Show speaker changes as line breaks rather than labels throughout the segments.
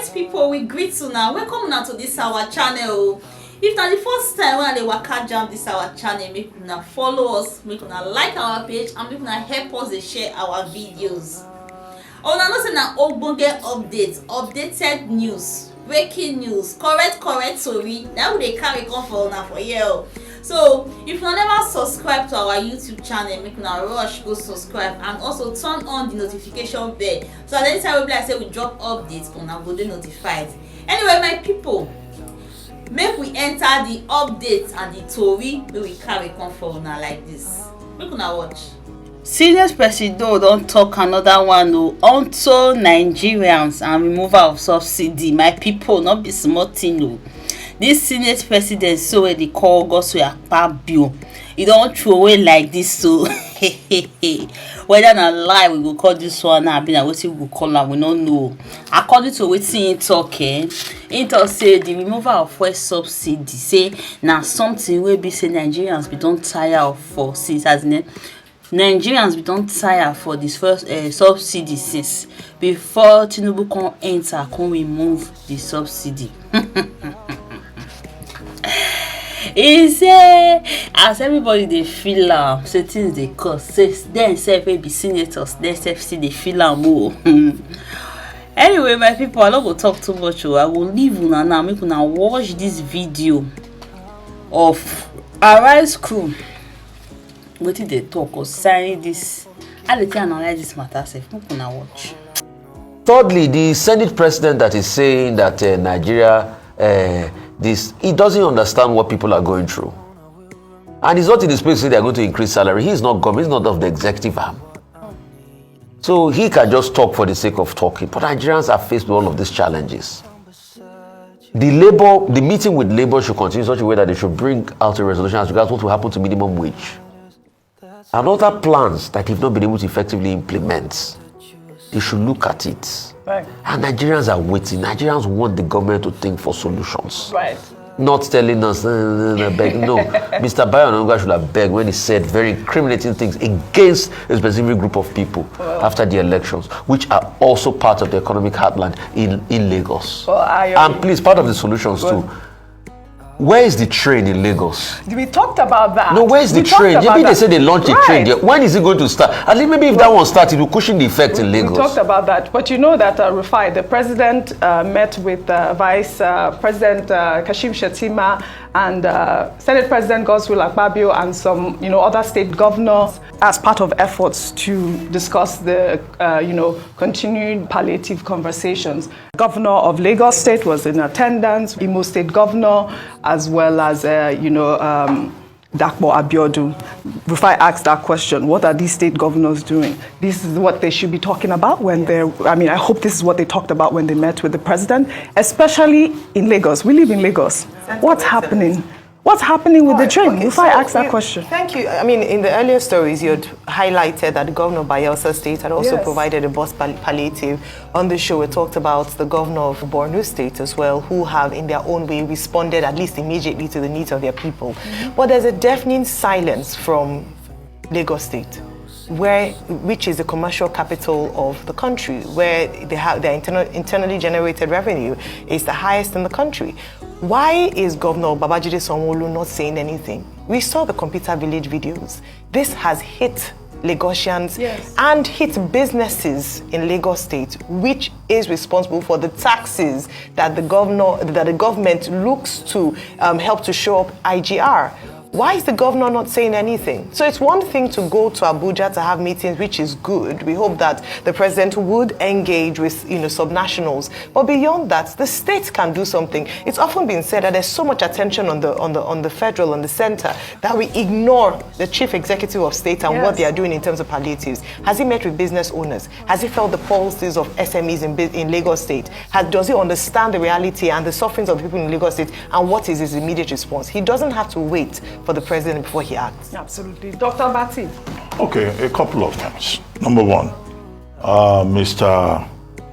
correct people, we greet you now. Welcome now to this our channel. If na the first time when they waka jam this our channel, make una follow us, make una like our page, and make una help us to share our videos. Una know say na ogbonge updated news, breaking news, correct story. That we dey carry come for una for here. So if you never subscribe to our YouTube channel, make una rush go subscribe and also turn on the notification bell so that anytime we like say we drop updates, una go dey notified. Anyway, my people, make we enter the updates and the tori wey we carry come for una like this. Make una watch.
Senior Presido don talk another one unto Nigerians and removal of subsidy. My people, not be small thing o. This Senate president so wey dey call Godswill Akpabio, e don throw away like this so whether na lie we go call this one abi na wetin we go call am, we no know. According to wetin im talk, im talk say the removal of fuel subsidy say na something wey be say Nigerians be don tire of for since Nigerians be don tire for this first subsidy since before Tinubu come enter come remove the subsidy. He say as everybody dey feel am say things dey cost, say dem sef wey be senators dem sef still dey feel am o. Anyway, my people, I no go talk too much o. I go leave una now make una watch this video of Arise crew wetin dey talk concerning this, how dey take analyze this matter sef. Make una watch.
Thirdly, the Senate president that is saying that Nigeria he doesn't understand what people are going through, and he's not in the space to say they are going to increase salary. He's not government, he's not of the executive arm, so he can just talk for the sake of talking. But Nigerians are faced with all of these challenges. The meeting with labor should continue in such a way that they should bring out a resolution as regards what will happen to minimum wage and other plans that they've not been able to effectively implement. They should look at it.
Right.
And Nigerians are waiting. Nigerians want the government to think for solutions.
Right.
Not telling us, beg. No, Mr. Bayo Onanuga should have begged when he said very incriminating things against a specific group of people after the elections, which are also part of the economic heartland in Lagos. And please, part of the solutions too. Where is the train in Lagos?
We talked about that.
No, where is the train? Maybe they say they launched a train there. When is it going to start? At least maybe if that one starts, it will cushion the effect in Lagos.
We talked about that. But you know that Rufai, the president met with Vice President Kashim Shettima and Senate President Godswill Akpabio and some other state governors as part of efforts to discuss the continued palliative conversations. Governor of Lagos State was in attendance, Imo State Governor, as well as Dakpo Abiodun. Rufai asked that question, what are these state governors doing? This is what they should be talking about when I hope this is what they talked about when they met with the president, especially in Lagos. We live in Lagos. What's happening? What's happening with the train? Rufai asked that question.
Thank you. I mean, in the earlier stories, you had highlighted that the governor of Bayelsa State had also provided a bus palliative. On the show, we talked about the governor of Borno State as well, who have, in their own way, responded at least immediately to the needs of their people. But there's a deafening silence from Lagos State, which is the commercial capital of the country, where they have their internally generated revenue is the highest in the country. Why is Governor Babajide Sanwo-Olu not saying anything? We saw the computer village videos. This has hit Lagosians and hit businesses in Lagos State, which is responsible for the taxes that the government looks to help to show up IGR. Why is the governor not saying anything? So it's one thing to go to Abuja to have meetings, which is good. We hope that the president would engage with subnationals. But beyond that, the states can do something. It's often been said that there's so much attention on the federal, on the center, that we ignore the chief executive of state and what they are doing in terms of palliatives. Has he met with business owners? Has he felt the pulses of SMEs in Lagos State? Does he understand the reality and the sufferings of people in Lagos State? And what is his immediate response? He doesn't have to wait for the president before he acts.
Absolutely. Dr. Bati.
Okay, a couple of things. Number one, Mr.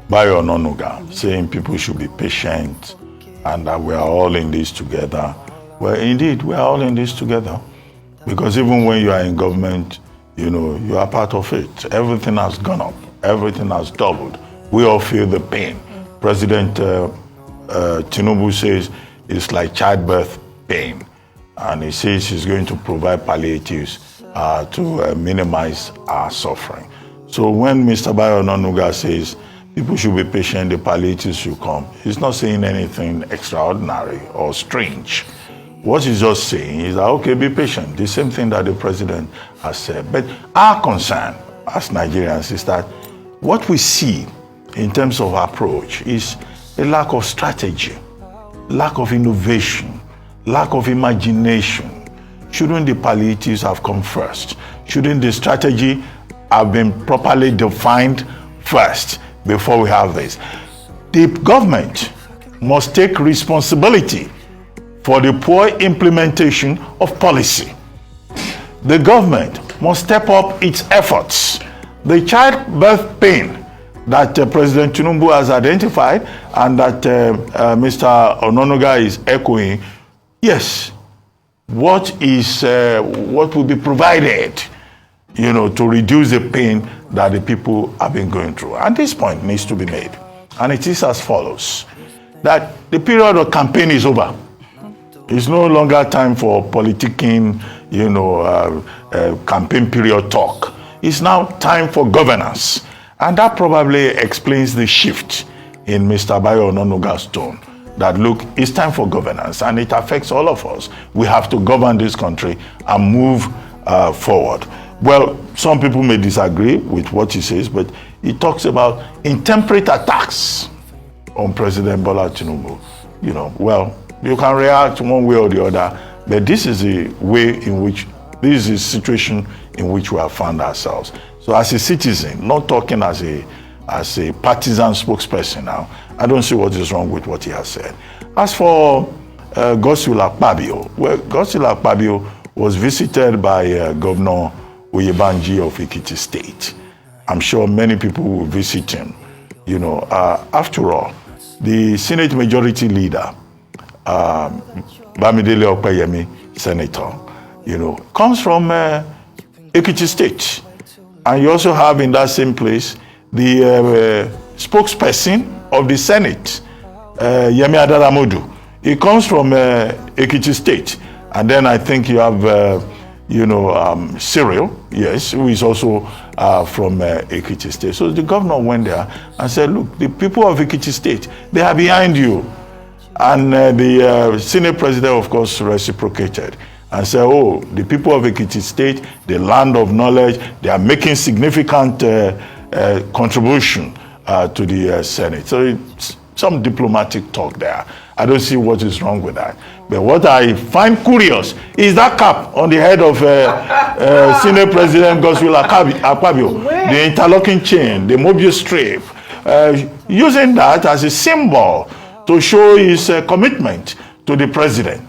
Bayo Onanuga saying people should be patient and that we are all in this together. Well, indeed, we are all in this together. Because even when you are in government, you are part of it. Everything has gone up. Everything has doubled. We all feel the pain. President Tinubu says it's like childbirth pain. And he says he's going to provide palliatives to minimize our suffering. So when Mr. Bayo Onanuga says people should be patient, the palliatives should come, he's not saying anything extraordinary or strange. What he's just saying is that, okay, be patient. The same thing that the president has said. But our concern as Nigerians is that what we see in terms of approach is a lack of strategy, lack of innovation, lack of imagination. Shouldn't the palliatives have come first? Shouldn't the strategy have been properly defined first before we have this? The government must take responsibility for the poor implementation of policy. The government must step up its efforts. The childbirth pain that President Tinubu has identified and that Mr. Onanuga is echoing, yes, what will be provided, to reduce the pain that the people have been going through? And this point needs to be made. And it is as follows, that the period of campaign is over. It's no longer time for politicking, campaign period talk. It's now time for governance. And that probably explains the shift in Mr. Bayo Onanuga's tone. That look, it's time for governance and it affects all of us. We have to govern this country and move forward. Well, some people may disagree with what he says, but he talks about intemperate attacks on President Bola Tinubu. Well, you can react one way or the other, but this is the situation in which we have found ourselves. So as a citizen, not talking as a partisan spokesperson now, I don't see what is wrong with what he has said. As for Godswill Akpabio, well, Godswill Akpabio was visited by Governor Oyebanji of Ekiti State. I'm sure many people will visit him. After all, the Senate Majority Leader, Bamidele Opeyemi, Senator, comes from Ekiti State. And you also have in that same place the spokesperson of the Senate, Yemi Adaramodu. He comes from Ekiti State. And then I think you have, Cyril, yes, who is also from Ekiti State. So the governor went there and said, look, the people of Ekiti State, they are behind you. And the Senate president, of course, reciprocated and said, oh, the people of Ekiti State, the land of knowledge, they are making significant contribution to the Senate. So it's some diplomatic talk there. I don't see what is wrong with that. But what I find curious is that cap on the head of Senate President Godswill Akpabio, the interlocking chain, the Mobius strip, using that as a symbol to show his commitment to the president.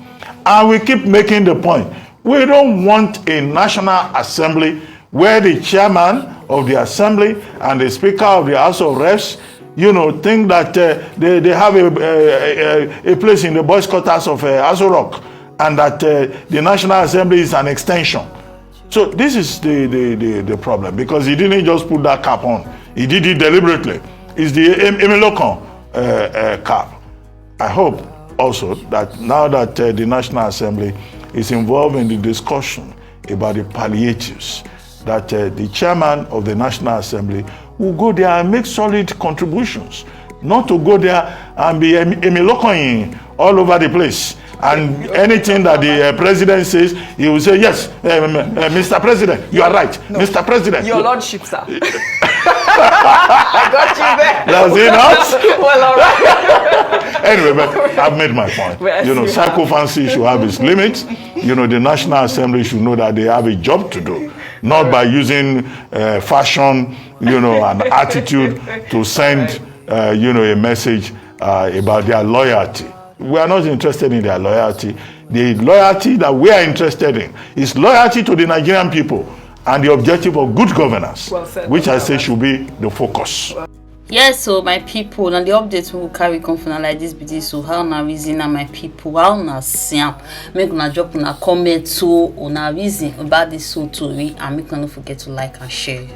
And we keep making the point, we don't want a National Assembly where the chairman of the Assembly and the Speaker of the House of Reps, think that they have a place in the boys' quarters of Aso Rock and that the National Assembly is an extension. So this is the problem, because he didn't just put that cap on. He did it deliberately. It's the Emilokon cap. I hope also that now that the National Assembly is involved in the discussion about the palliatives, that the chairman of the National Assembly will go there and make solid contributions, not to go there and be Emilokoyin all over the place. And anything that the president says, he will say, yes, Mr. President, you are right. No, Mr. President.
Your Lordship, sir.
I got you there.
Does he not?
Well, all right.
Anyway, but I've made my point. Psychophancy should have its limits. The National Assembly should know that they have a job to do, not by using fashion, and attitude to send, a message about their loyalty. We are not interested in their loyalty. The loyalty that we are interested in is loyalty to the Nigerian people and the objective of good governance, which I say should be the focus.
Yes, so my people, and the updates will carry confidence like this. Be this, so how na reason and my people, how na siam, make una drop una comment so una reason about this so to read, and make una not forget to like and share.